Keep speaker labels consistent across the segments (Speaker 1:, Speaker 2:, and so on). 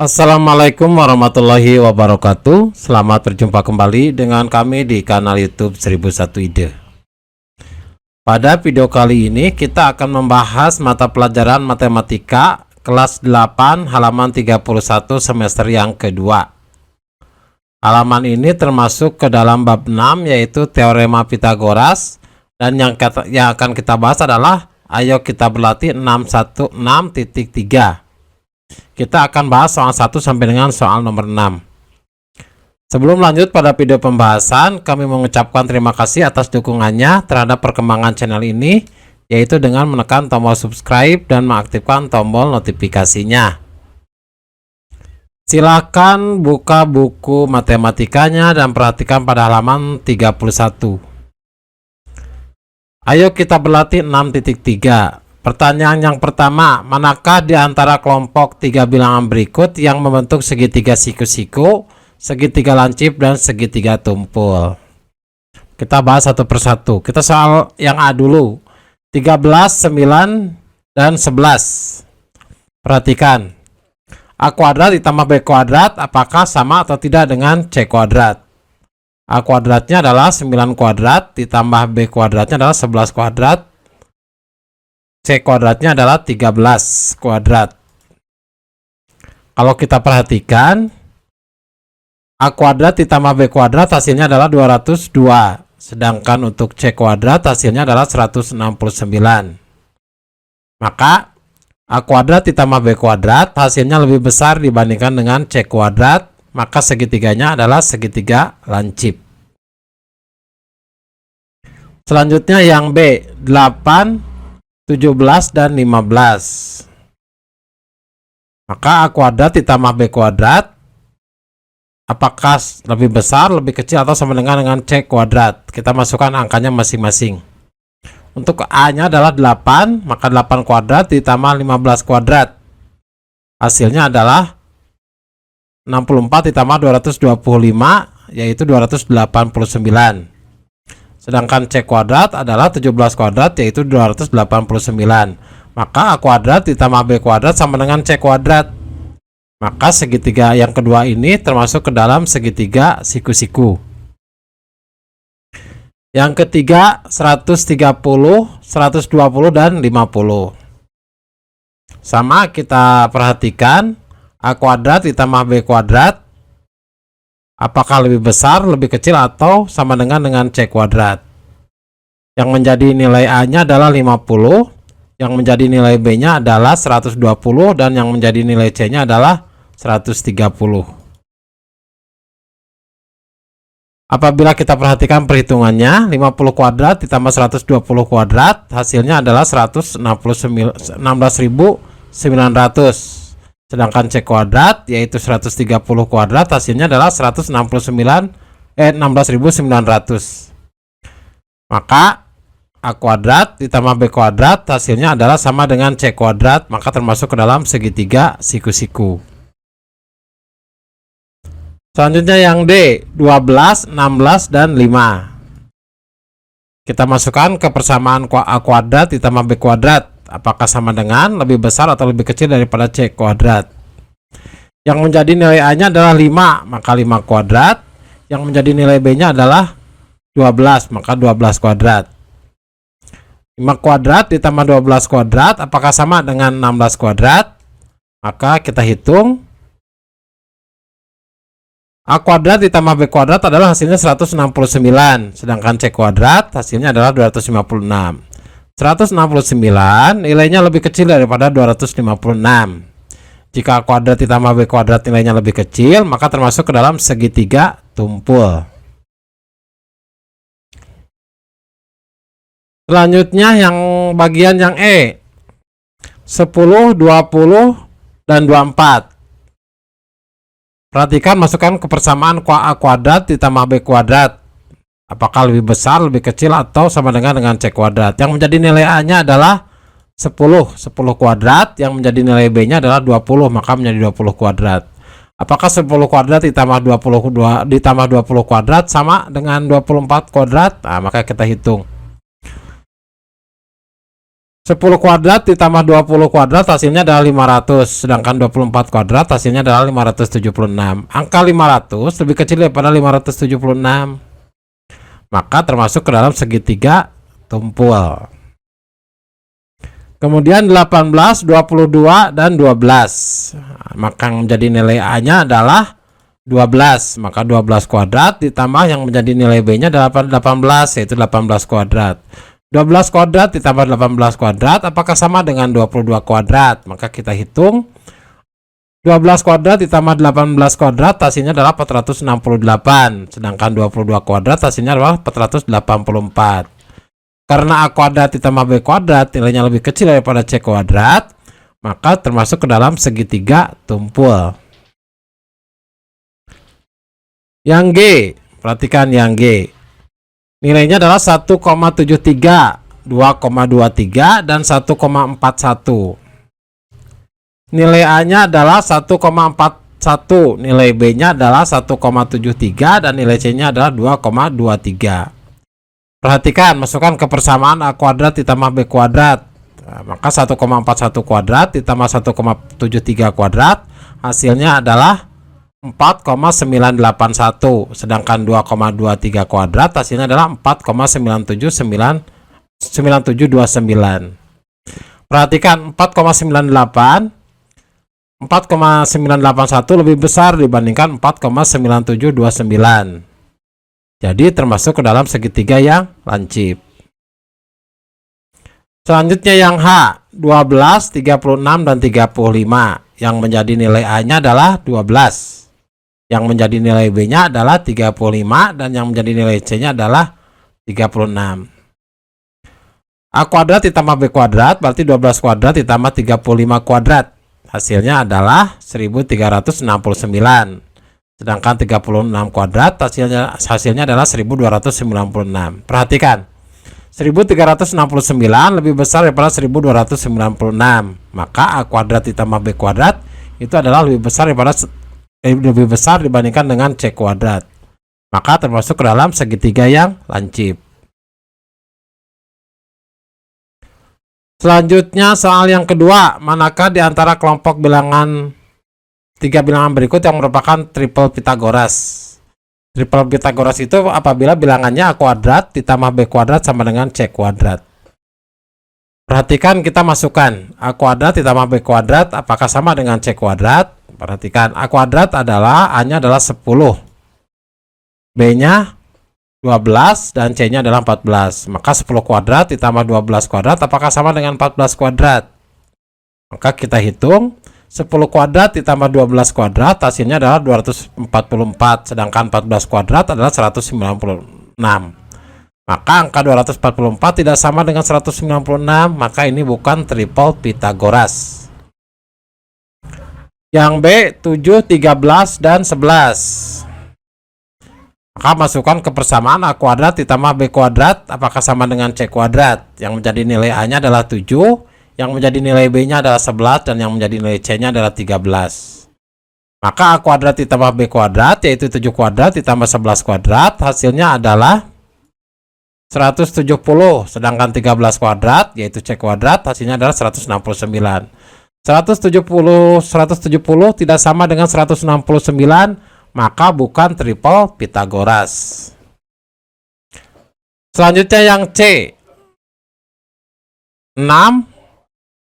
Speaker 1: Assalamualaikum warahmatullahi wabarakatuh. Selamat berjumpa kembali dengan kami di kanal YouTube 1001 Ide. Pada video kali ini kita akan membahas mata pelajaran matematika kelas 8 halaman 31 semester yang kedua. Halaman ini termasuk ke dalam bab 6 yaitu teorema Pitagoras, dan yang akan kita bahas adalah ayo kita berlatih 616.3. Kita akan bahas soal 1 sampai dengan soal nomor 6. Sebelum lanjut pada video pembahasan, kami mengucapkan terima kasih atas dukungannya terhadap perkembangan channel ini, yaitu dengan menekan tombol subscribe dan mengaktifkan tombol notifikasinya. Silakan buka buku matematikanya dan perhatikan pada halaman 31. Ayo kita berlatih 6.3. Pertanyaan yang pertama, manakah di antara kelompok 3 bilangan berikut yang membentuk segitiga siku-siku, segitiga lancip, dan segitiga tumpul? Kita bahas satu persatu. Kita soal yang A dulu. 13, 9, dan 11. Perhatikan. A kuadrat ditambah B kuadrat apakah sama atau tidak dengan C kuadrat? A kuadratnya adalah 9 kuadrat ditambah B kuadratnya adalah 11 kuadrat. C kuadratnya adalah 13 kuadrat. Kalau kita perhatikan, A kuadrat ditambah B kuadrat hasilnya adalah 202. Sedangkan untuk C kuadrat hasilnya adalah 169. Maka A kuadrat ditambah B kuadrat hasilnya lebih besar dibandingkan dengan C kuadrat. Maka segitiganya adalah segitiga lancip. Selanjutnya yang B, 8, 17, dan 15. Maka A kuadrat ditambah B kuadrat apakah lebih besar, lebih kecil, atau sama dengan C kuadrat? Kita masukkan angkanya masing-masing. Untuk A nya adalah 8, maka 8 kuadrat ditambah 15 kuadrat hasilnya adalah 64 ditambah 225, yaitu 289. Sedangkan C kuadrat adalah 17 kuadrat, yaitu 289. Maka A kuadrat ditambah B kuadrat sama dengan C kuadrat. Maka segitiga yang kedua ini termasuk ke dalam segitiga siku-siku. Yang ketiga 130, 120, dan 50. Sama kita perhatikan, A kuadrat ditambah B kuadrat apakah lebih besar, lebih kecil, atau sama dengan C kuadrat? Yang menjadi nilai A-nya adalah 50, yang menjadi nilai B-nya adalah 120, dan yang menjadi nilai C-nya adalah 130. Apabila kita perhatikan perhitungannya, 50 kuadrat ditambah 120 kuadrat hasilnya adalah 16.900. Sedangkan C kuadrat yaitu 130 kuadrat hasilnya adalah 16.900. Maka A kuadrat ditambah B kuadrat hasilnya adalah sama dengan C kuadrat, maka termasuk ke dalam segitiga siku-siku. Selanjutnya yang D, 12, 16, dan 5. Kita masukkan ke persamaan A kuadrat ditambah B kuadrat apakah sama dengan, lebih besar, atau lebih kecil daripada C kuadrat? Yang menjadi nilai A-nya adalah 5, maka 5 kuadrat. Yang menjadi nilai B-nya adalah 12, maka 12 kuadrat. 5 kuadrat ditambah 12 kuadrat apakah sama dengan 16 kuadrat? Maka kita hitung. A kuadrat ditambah B kuadrat adalah hasilnya 169, sedangkan C kuadrat hasilnya adalah 256. 169 nilainya lebih kecil daripada 256. Jika A kuadrat ditambah B kuadrat nilainya lebih kecil, maka termasuk ke dalam segitiga tumpul. Selanjutnya yang bagian yang E, 10, 20, dan 24. Perhatikan, masukkan ke persamaan A kuadrat ditambah B kuadrat apakah lebih besar, lebih kecil, atau sama dengan C kuadrat? Yang menjadi nilai A-nya adalah 10 kuadrat, yang menjadi nilai B-nya adalah 20, maka menjadi 20 kuadrat. Apakah 10 kuadrat ditambah 20 kuadrat sama dengan 24 kuadrat? Nah, maka kita hitung. 10 kuadrat ditambah 20 kuadrat hasilnya adalah 500, sedangkan 24 kuadrat hasilnya adalah 576. Angka 500 lebih kecil daripada 576, maka termasuk ke dalam segitiga tumpul. Kemudian 18, 22, dan 12, maka yang menjadi nilai A-nya adalah 12, maka 12 kuadrat ditambah yang menjadi nilai B-nya adalah 18, yaitu 18 kuadrat. 12 kuadrat ditambah 18 kuadrat apakah sama dengan 22 kuadrat? Maka kita hitung 12 kuadrat ditambah 18 kuadrat hasilnya adalah 468, sedangkan 22 kuadrat hasilnya adalah 484. Karena A kuadrat ditambah B kuadrat nilainya lebih kecil daripada C kuadrat, maka termasuk ke dalam segitiga tumpul. Yang G, perhatikan yang G. Nilainya adalah 1,73, 2,23, dan 1,41. Nilai A-nya adalah 1,41, nilai B-nya adalah 1,73, dan nilai C-nya adalah 2,23. Perhatikan, masukkan ke persamaan A kuadrat ditambah B kuadrat. Nah, maka 1,41 kuadrat ditambah 1,73 kuadrat hasilnya adalah 4,981, sedangkan 2,23 kuadrat hasilnya adalah 4,9729. Perhatikan 4,981 lebih besar dibandingkan 4,9729. Jadi termasuk ke dalam segitiga yang lancip. Selanjutnya yang H, 12, 36, dan 35. Yang menjadi nilai A-nya adalah 12. Yang menjadi nilai B-nya adalah 35, dan yang menjadi nilai C-nya adalah 36. A kuadrat ditambah B kuadrat berarti 12 kuadrat ditambah 35 kuadrat. Hasilnya adalah 1369. Sedangkan 36 kuadrat hasilnya adalah 1296. Perhatikan, 1369 lebih besar daripada 1296. Maka A kuadrat ditambah B kuadrat itu adalah lebih besar dibandingkan dengan C kuadrat. Maka termasuk ke dalam segitiga yang lancip. Selanjutnya soal yang kedua, manakah di antara kelompok bilangan 3 bilangan berikut yang merupakan triple Pythagoras? Triple Pythagoras itu apabila bilangannya A kuadrat ditambah B kuadrat sama dengan C kuadrat. Perhatikan, kita masukkan A kuadrat ditambah B kuadrat apakah sama dengan C kuadrat? Perhatikan, A kuadrat adalah A-nya adalah 10, B-nya 12, dan C-nya adalah 14. Maka 10 kuadrat ditambah 12 kuadrat apakah sama dengan 14 kuadrat? Maka kita hitung 10 kuadrat ditambah 12 kuadrat hasilnya adalah 244, sedangkan 14 kuadrat adalah 196. Maka angka 244 tidak sama dengan 196, maka ini bukan triple Pythagoras. Yang B, 7, 13, dan 11. Maka masukkan ke persamaan A kuadrat ditambah B kuadrat apakah sama dengan C kuadrat? Yang menjadi nilai A-nya adalah 7, yang menjadi nilai B-nya adalah 11, dan yang menjadi nilai C-nya adalah 13. Maka A kuadrat ditambah B kuadrat yaitu 7 kuadrat ditambah 11 kuadrat hasilnya adalah 170, sedangkan 13 kuadrat yaitu C kuadrat hasilnya adalah 169. 170 tidak sama dengan 169, maka bukan triple Pythagoras. Selanjutnya yang C, 6,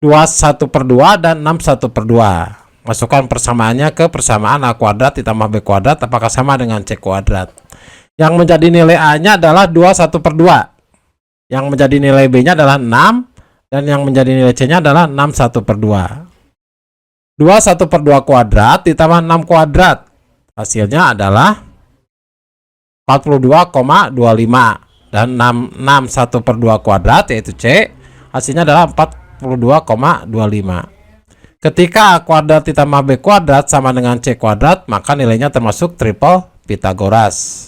Speaker 1: 21/2, dan 6/1/2. Masukkan persamaannya ke persamaan A kuadrat ditambah B kuadrat apakah sama dengan C kuadrat? Yang menjadi nilai A-nya adalah 21/2, yang menjadi nilai B-nya adalah 6, dan yang menjadi nilai C-nya adalah 6/1/2. 21/2 kuadrat ditambah 6 kuadrat hasilnya adalah 42,25, dan 6/1/2 kuadrat yaitu C hasilnya adalah 42,25. Ketika A kuadrat ditambah B kuadrat sama dengan C kuadrat, maka nilainya termasuk triple Pythagoras.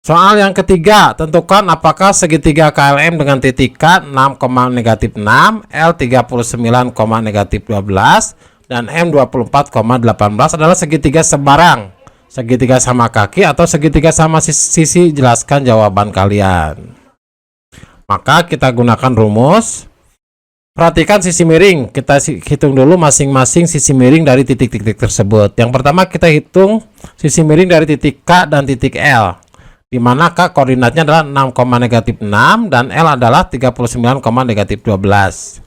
Speaker 1: Soal yang ketiga, tentukan apakah segitiga KLM dengan titik K 6,-6, L 39,-12, dan M 24,18 adalah segitiga sebarang segitiga sama kaki atau segitiga sama sisi? Jelaskan jawaban kalian. Maka kita gunakan rumus. Perhatikan sisi miring. Kita hitung dulu masing-masing sisi miring dari titik-titik tersebut. Yang pertama kita hitung sisi miring dari titik K dan titik L, di mana K koordinatnya adalah 6,-6 dan L adalah 39,-12.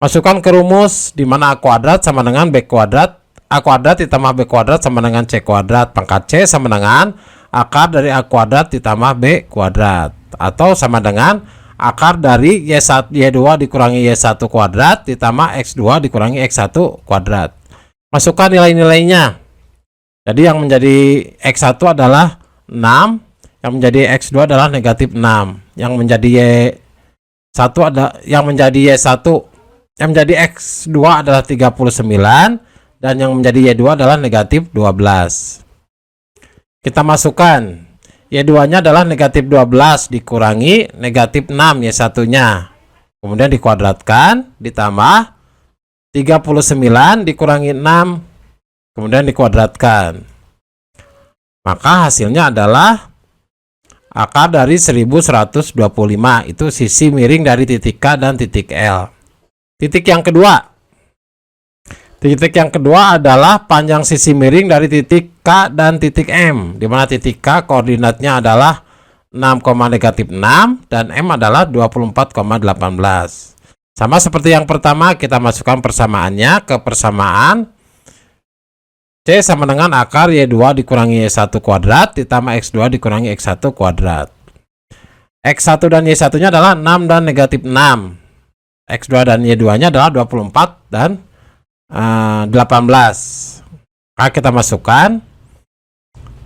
Speaker 1: Masukkan ke rumus, di mana A kuadrat sama dengan B kuadrat. A kuadrat ditambah B kuadrat sama dengan C kuadrat. Pangkat C sama dengan akar dari A kuadrat ditambah B kuadrat. Atau sama dengan akar dari Y1, Y2 dikurangi Y1 kuadrat ditambah X2 dikurangi X1 kuadrat. Masukkan nilai-nilainya. Jadi yang menjadi X1 adalah 6, yang menjadi X2 adalah -6, yang menjadi Y1 yang menjadi X2 adalah 39, dan yang menjadi Y2 adalah -12. Kita masukkan Y2 nya adalah -12 dikurangi -6 Y1 nya, kemudian dikuadratkan ditambah 39 dikurangi 6 kemudian dikuadratkan, maka hasilnya adalah akar dari 1125. Itu sisi miring dari titik K dan titik L. Titik yang kedua adalah panjang sisi miring dari titik K dan titik M, di mana titik K koordinatnya adalah 6,-6 dan M adalah 24,18. Sama seperti yang pertama, kita masukkan persamaannya ke persamaan. C sama dengan akar Y2 dikurangi Y1 kuadrat ditambah X2 dikurangi X1 kuadrat. X1 dan Y1 nya adalah 6 dan -6. X2 dan Y2 nya adalah 24 dan 18. Maka kita masukkan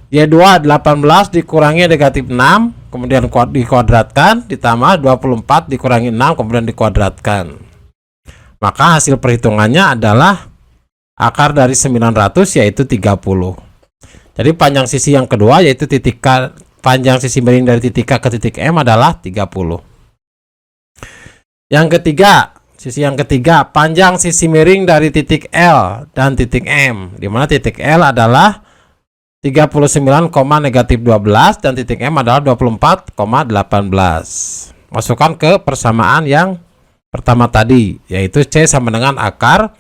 Speaker 1: Y2 18 dikurangi -6 kemudian dikuadratkan ditambah 24 dikurangi 6 kemudian dikuadratkan. Maka hasil perhitungannya adalah akar dari 900 yaitu 30. Jadi panjang sisi yang kedua yaitu titik K, panjang sisi miring dari titik K ke titik M adalah 30. Sisi yang ketiga, panjang sisi miring dari titik L dan titik M, di mana titik L adalah 39,-12 dan titik M adalah 24,18. Masukkan ke persamaan yang pertama tadi, yaitu C sama dengan akar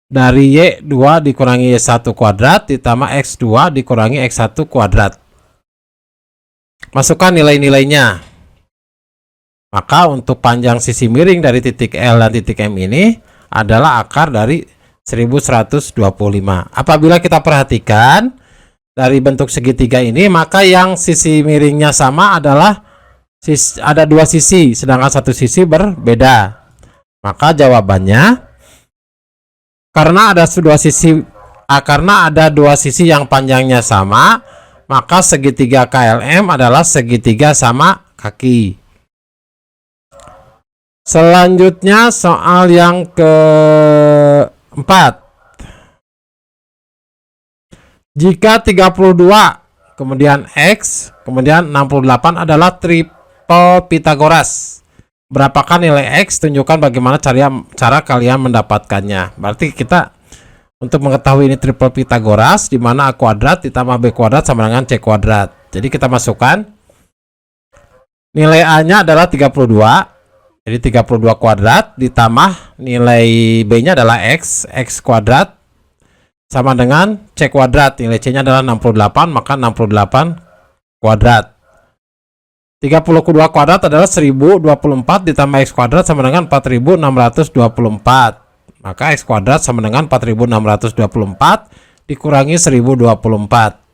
Speaker 1: dari Y2 dikurangi Y1 kuadrat ditambah X2 dikurangi X1 kuadrat. Masukkan nilai-nilainya. Maka untuk panjang sisi miring dari titik L dan titik M ini adalah akar dari 1125. Apabila kita perhatikan dari bentuk segitiga ini, maka yang sisi miringnya sama adalah ada dua sisi, sedangkan satu sisi berbeda. Maka jawabannya, karena ada dua sisi yang panjangnya sama, maka segitiga KLM adalah segitiga sama kaki. Selanjutnya soal yang keempat. Jika 32 kemudian X kemudian 68 adalah triple Pitagoras, berapakah nilai X? Tunjukkan bagaimana cara kalian mendapatkannya. Berarti kita untuk mengetahui ini triple Pitagoras, di mana A kuadrat ditambah B kuadrat sama dengan C kuadrat. Jadi kita masukkan nilai A nya adalah 32. Jadi 32 kuadrat ditambah nilai B nya adalah X kuadrat sama dengan C kuadrat. Nilai C nya adalah 68, maka 68 kuadrat. 32 kuadrat adalah 1024 ditambah X kuadrat sama dengan 4624. Maka X kuadrat sama dengan 4624 dikurangi 1024.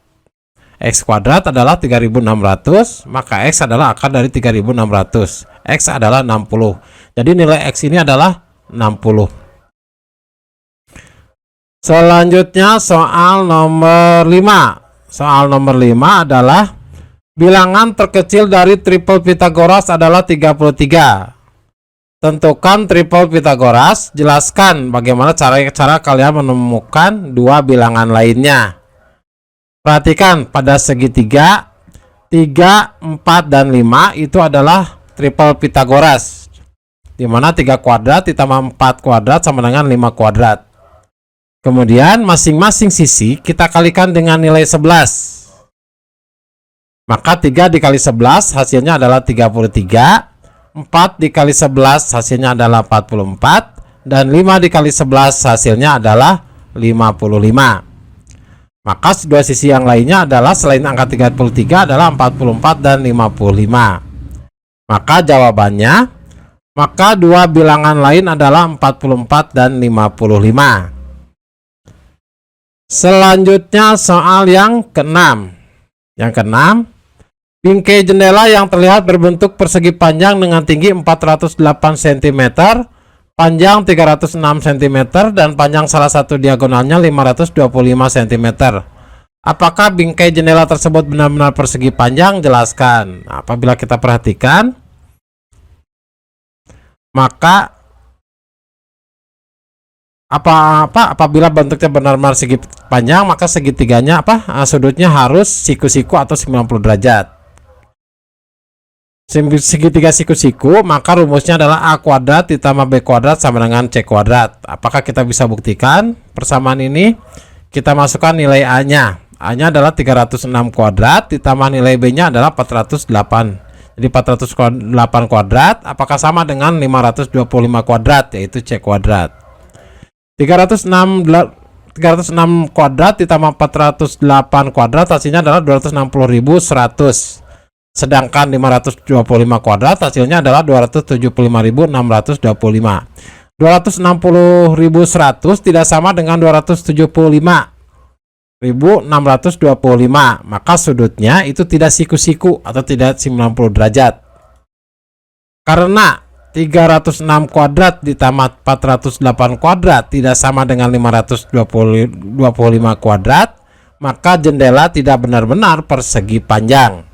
Speaker 1: X kuadrat adalah 3600, maka X adalah akar dari 3600. X adalah 60. Jadi nilai X ini adalah 60. Selanjutnya soal nomor 5. Soal nomor 5 adalah bilangan terkecil dari triple Pitagoras adalah 33. Tentukan triple Pitagoras. Jelaskan bagaimana cara kalian menemukan dua bilangan lainnya. Perhatikan pada segitiga 3, 4, dan 5 itu adalah triple Pitagoras, di mana 3 kuadrat ditambah 4 kuadrat sama dengan 5 kuadrat. Kemudian masing-masing sisi kita kalikan dengan nilai 11. Maka 3 dikali 11 hasilnya adalah 33. 4 dikali 11 hasilnya adalah 44. Dan 5 dikali 11 hasilnya adalah 55. Maka dua sisi yang lainnya adalah selain angka 33 adalah 44 dan 55. Maka jawabannya, maka dua bilangan lain adalah 44 dan 55. Selanjutnya soal yang keenam. Yang keenam, bingkai jendela yang terlihat berbentuk persegi panjang dengan tinggi 408 cm, panjang 306 cm, dan panjang salah satu diagonalnya 525 cm. Apakah bingkai jendela tersebut benar-benar persegi panjang? Jelaskan. Nah, apabila kita perhatikan, maka apabila bentuknya benar-benar segi panjang, maka segitiganya sudutnya harus siku-siku atau 90 derajat. Segitiga siku-siku, maka rumusnya adalah A kuadrat ditambah B kuadrat sama dengan C kuadrat. Apakah kita bisa buktikan persamaan ini? Kita masukkan nilai A-nya. A-nya adalah 306 kuadrat ditambah nilai B-nya adalah 408. Jadi 408 kuadrat apakah sama dengan 525 kuadrat, yaitu C kuadrat. 306 kuadrat ditambah 408 kuadrat hasilnya adalah 260.100. Sedangkan 525 kuadrat hasilnya adalah 275.625. 260.100 tidak sama dengan 275.625. Maka sudutnya itu tidak siku-siku atau tidak 90 derajat. Karena 306 kuadrat ditambah 408 kuadrat tidak sama dengan 525 kuadrat, maka jendela tidak benar-benar persegi panjang.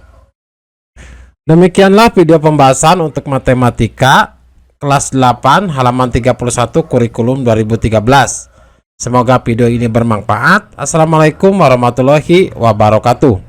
Speaker 1: Demikianlah video pembahasan untuk matematika kelas 8 halaman 31 kurikulum 2013. Semoga video ini bermanfaat. Assalamualaikum warahmatullahi wabarakatuh.